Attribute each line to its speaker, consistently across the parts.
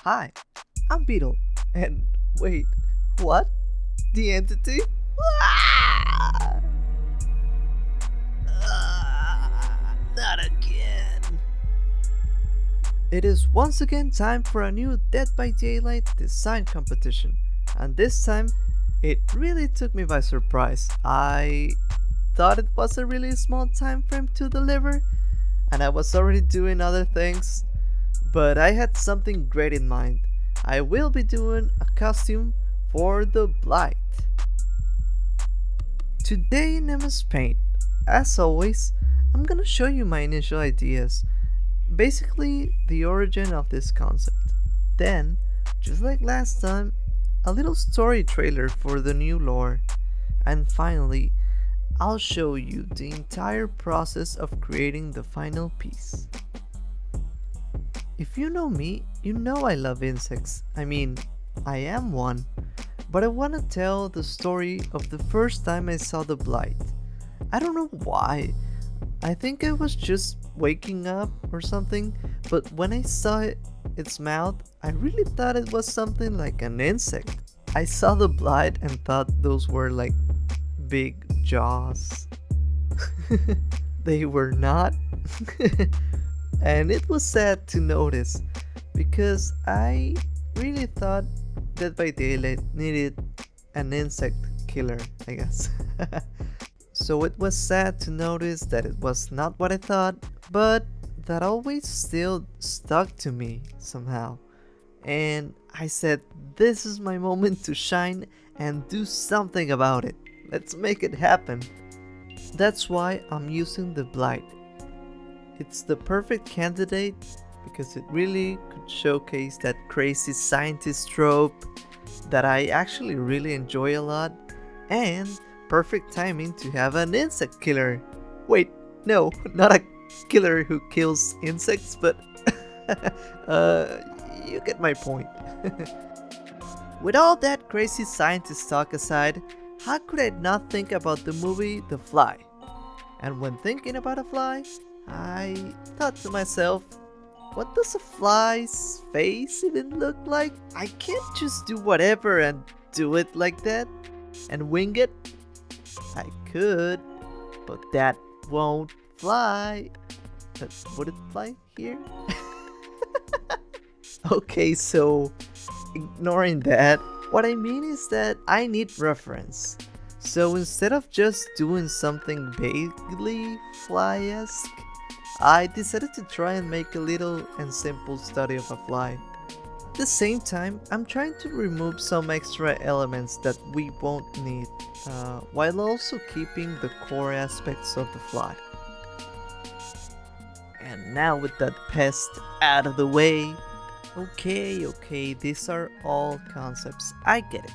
Speaker 1: Hi, I'm Beetle. And wait, what? The entity? Ah! Not again. It is once again time for a new Dead by Daylight design competition. And this time, it really took me by surprise. I thought it was a really small time frame to deliver, and I was already doing other things. But I had something great in mind. I will be doing a costume for the Blight. Today in Mspaint, as always, I'm gonna show you my initial ideas. Basically, the origin of this concept. Then, just like last time, a little story trailer for the new lore. And finally, I'll show you the entire process of creating the final piece. If you know me, you know I love insects. I mean, I am one. But I want to tell the story of the first time I saw the Blight. I don't know why. I think I was just waking up or something, but when I saw its mouth, I really thought it was something like an insect. I saw the Blight and thought those were like big jaws. They were not. And it was sad to notice because I really thought Dead by Daylight needed an insect killer, I guess. So it was sad to notice that it was not what I thought, but that always still stuck to me somehow. And I said, this is my moment to shine and do something about it. Let's make it happen. That's why I'm using the Blight. It's the perfect candidate because it really could showcase that crazy scientist trope that I actually really enjoy a lot, and perfect timing to have an insect killer. Wait, no, not a killer who kills insects, but you get my point. With all that crazy scientist talk aside, how could I not think about the movie The Fly? And when thinking about a fly, I thought to myself, what does a fly's face even look like? I can't just do whatever and do it like that and wing it. I could, but that won't fly. Would it fly here? Okay, so ignoring that, what I mean is that I need reference. So instead of just doing something vaguely fly-esque, I decided to try and make a little and simple study of a fly. At the same time, I'm trying to remove some extra elements that we won't need, while also keeping the core aspects of the fly. And now with that pest out of the way, okay, these are all concepts, I get it.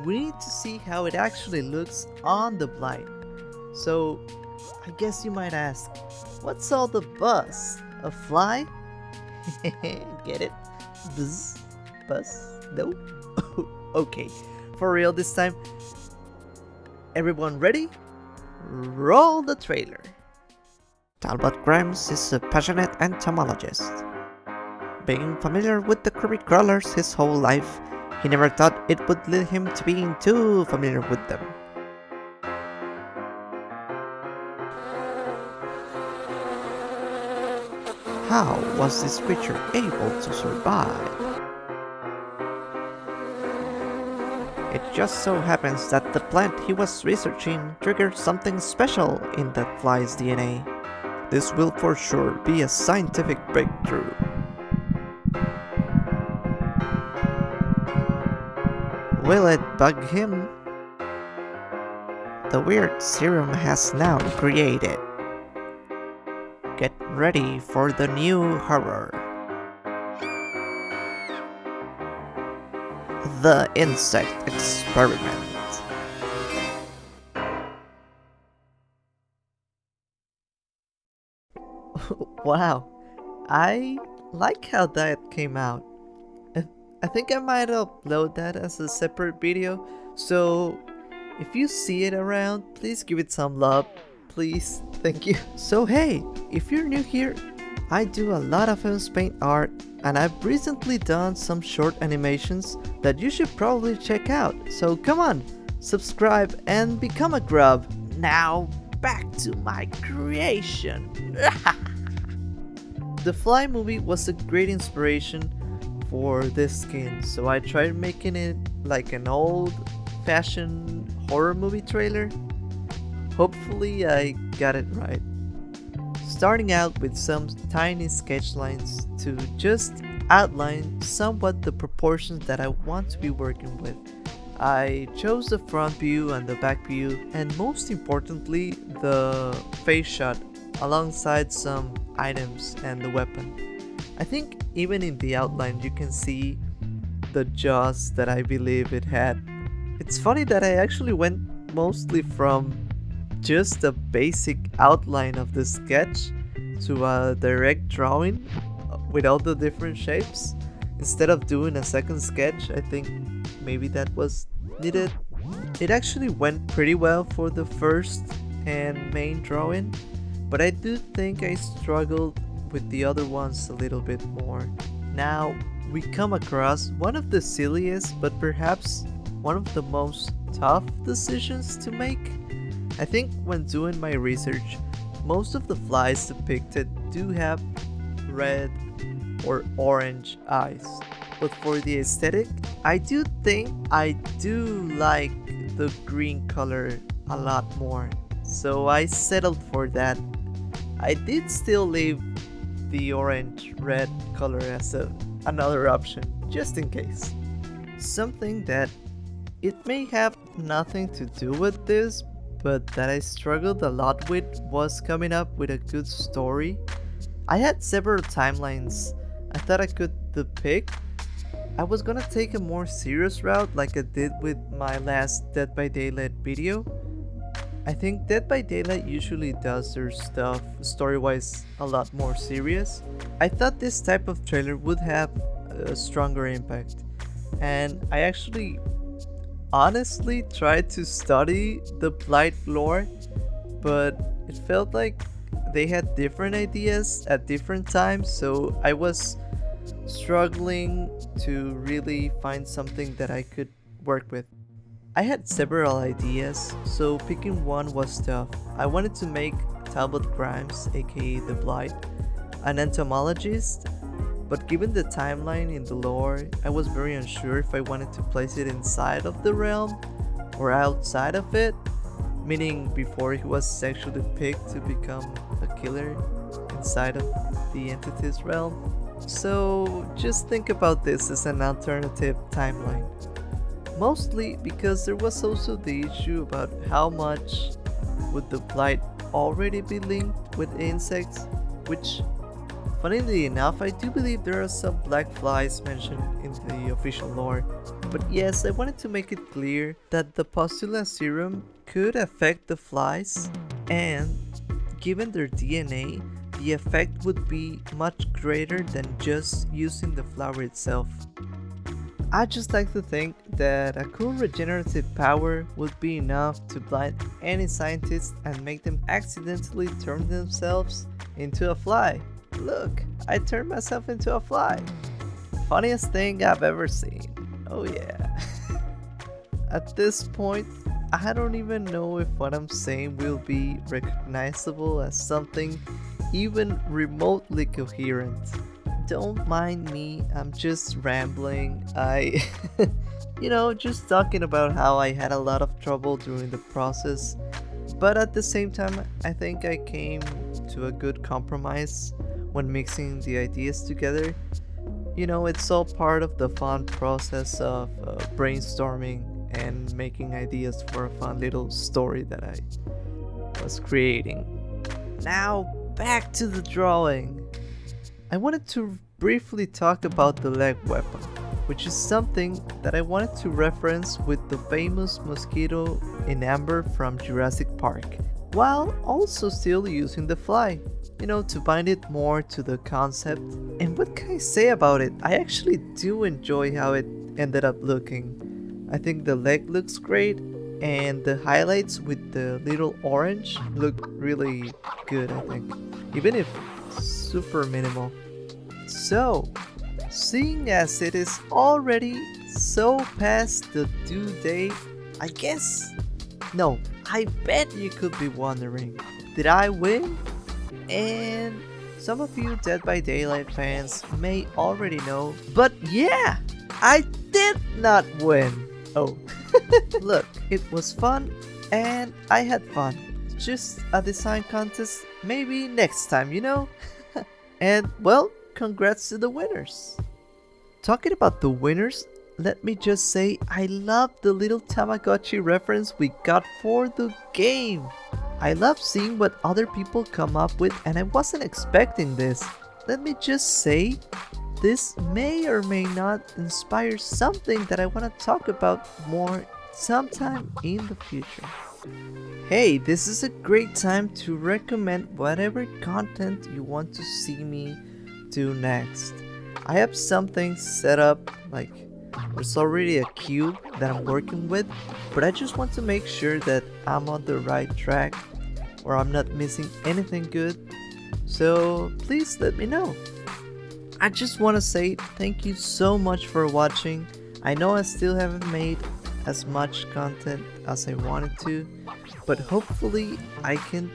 Speaker 1: We need to see how it actually looks on the Blight. So, I guess you might ask, what's all the buzz? A fly? Get it? Buzz? Buzz? No? Okay, for real this time. Everyone ready? Roll the trailer.
Speaker 2: Talbot Grimes is a passionate entomologist. Being familiar with the creepy crawlers his whole life, he never thought it would lead him to being too familiar with them. How was this creature able to survive? It just so happens that the plant he was researching triggered something special in that fly's DNA. This will for sure be a scientific breakthrough. Will it bug him? The weird serum has now created. Get ready for the new horror. The Insect Experiment.
Speaker 1: Wow, I like how that came out. I think I might upload that as a separate video, so if you see it around, please give it some love, please, thank you. So hey, if you're new here, I do a lot of Mspaint art, and I've recently done some short animations that you should probably check out. So come on, subscribe and become a grub. Now back to my creation. The Fly movie was a great inspiration for this skin, so I tried making it like an old-fashioned horror movie trailer. Hopefully I got it right. Starting out with some tiny sketch lines to just outline somewhat the proportions that I want to be working with. I chose the front view and the back view, and most importantly the face shot alongside some items and the weapon. I think even in the outline you can see the jaws that I believe it had. It's funny that I actually went mostly from just a basic outline of the sketch to a direct drawing with all the different shapes. Instead of doing a second sketch, I think maybe that was needed. It actually went pretty well for the first and main drawing, but I do think I struggled with the other ones a little bit more. Now we come across one of the silliest but perhaps one of the most tough decisions to make. I think when doing my research, most of the flies depicted do have red or orange eyes. But for the aesthetic, I do think I do like the green color a lot more. So I settled for that. I did still leave the orange-red color as another option, just in case. Something that it may have nothing to do with this, but that I struggled a lot with was coming up with a good story. I had several timelines I thought I could depict. I was gonna take a more serious route like I did with my last Dead by Daylight video. I think Dead by Daylight usually does their stuff story-wise a lot more serious. I thought this type of trailer would have a stronger impact, and I actually honestly tried to study the Blight lore, but it felt like they had different ideas at different times, so I was struggling to really find something that I could work with. I had several ideas, so picking one was tough. I wanted to make Talbot Grimes, aka the Blight, an entomologist, but given the timeline in the lore, I was very unsure if I wanted to place it inside of the realm or outside of it, meaning before he was actually picked to become a killer inside of the entity's realm. So just think about this as an alternative timeline. Mostly because there was also the issue about how much would the Blight already be linked with insects, which funnily enough, I do believe there are some black flies mentioned in the official lore. But yes, I wanted to make it clear that the Pustula serum could affect the flies, and given their DNA, the effect would be much greater than just using the flower itself. I just like to think that a cool regenerative power would be enough to blind any scientist and make them accidentally turn themselves into a fly. Look, I turned myself into a fly. Funniest thing I've ever seen. Oh yeah. At this point, I don't even know if what I'm saying will be recognizable as something even remotely coherent. Don't mind me, I'm just rambling. Just talking about how I had a lot of trouble during the process. But at the same time, I think I came to a good compromise when mixing the ideas together. It's all part of the fun process of brainstorming and making ideas for a fun little story that I was creating. Now, back to the drawing. I wanted to briefly talk about the leg weapon, which is something that I wanted to reference with the famous mosquito in amber from Jurassic Park, while also still using the fly, to bind it more to the concept. And what can I say about it? I actually do enjoy how it ended up looking. I think the leg looks great, and the highlights with the little orange look really good, I think. Even if super minimal. So, seeing as it is already so past the due date, I guess. No, I bet you could be wondering, did I win? And some of you Dead by Daylight fans may already know, but yeah, I did not win. Oh, look, it was fun and I had fun. Just a design contest, maybe next time, you know? And well, congrats to the winners. Talking about the winners, let me just say I love the little Tamagotchi reference we got for the game. I love seeing what other people come up with and I wasn't expecting this. Let me just say, this may or may not inspire something that I want to talk about more sometime in the future. Hey, this is a great time to recommend whatever content you want to see me do next. I have something set up, like there's already a cube that I'm working with, but I just want to make sure that I'm on the right track or I'm not missing anything good. So please let me know. I just want to say thank you so much for watching. I know I still haven't made as much content as I wanted to, but hopefully I can,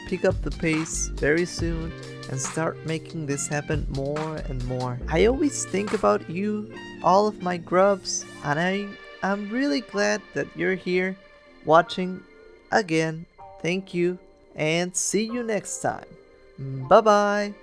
Speaker 1: pick up the pace very soon and start making this happen more and more. I always think about you, all of my grubs, and I'm really glad that you're here watching again. Thank you and see you next time. Bye bye.